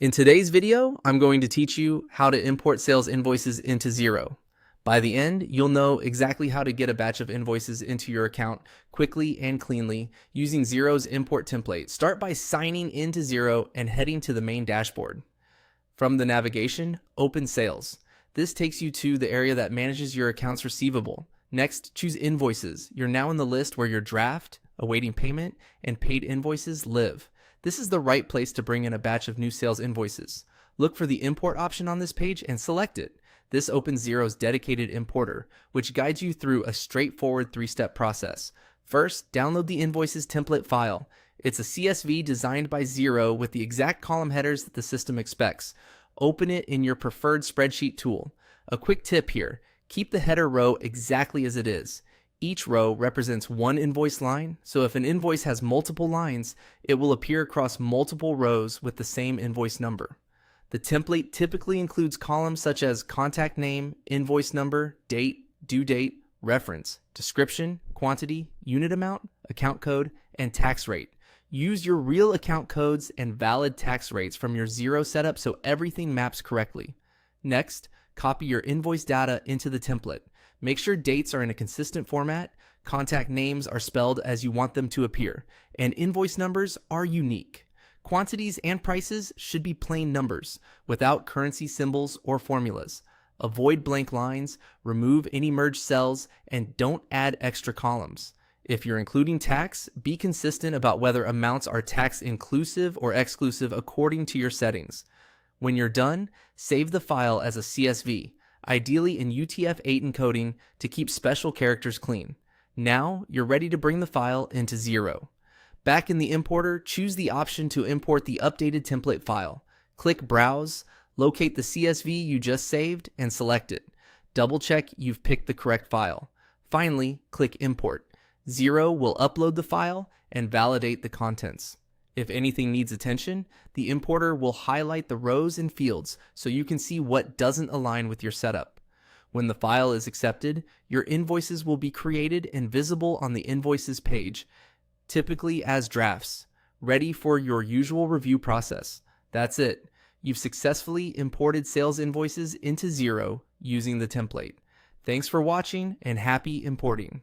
In today's video, I'm going to teach you how to import sales invoices into Xero. By the end, you'll know exactly how to get a batch of invoices into your account quickly and cleanly using Xero's import template. Start by signing into Xero and heading to the main dashboard. From the navigation, open Sales. This takes you to the area that manages your accounts receivable. Next, choose Invoices. You're now in the list where your draft, awaiting payment, and paid invoices live. This is the right place to bring in a batch of new sales invoices. Look for the import option on this page and select it. This opens Xero's dedicated importer, which guides you through a straightforward three-step process. First, download the Invoices template file. It's a CSV designed by Xero with the exact column headers that the system expects. Open it in your preferred spreadsheet tool. A quick tip here, keep the header row exactly as it is. Each row represents one invoice line, so if an invoice has multiple lines, it will appear across multiple rows with the same invoice number. The template typically includes columns such as contact name, invoice number, date, due date, reference, description, quantity, unit amount, account code, and tax rate. Use your real account codes and valid tax rates from your Xero setup so everything maps correctly. Next, copy your invoice data into the template. Make sure dates are in a consistent format, contact names are spelled as you want them to appear, and invoice numbers are unique. Quantities and prices should be plain numbers, without currency symbols or formulas. Avoid blank lines, remove any merged cells, and don't add extra columns. If you're including tax, be consistent about whether amounts are tax inclusive or exclusive according to your settings. When you're done, save the file as a CSV, ideally in UTF-8 encoding to keep special characters clean. Now, you're ready to bring the file into Xero. Back in the importer, choose the option to import the updated template file. Click Browse, locate the CSV you just saved, and select it. Double check you've picked the correct file. Finally, click Import. Xero will upload the file and validate the contents. If anything needs attention, the importer will highlight the rows and fields so you can see what doesn't align with your setup. When the file is accepted, your invoices will be created and visible on the Invoices page, typically as drafts, ready for your usual review process. That's it. You've successfully imported sales invoices into Xero using the template. Thanks for watching and happy importing.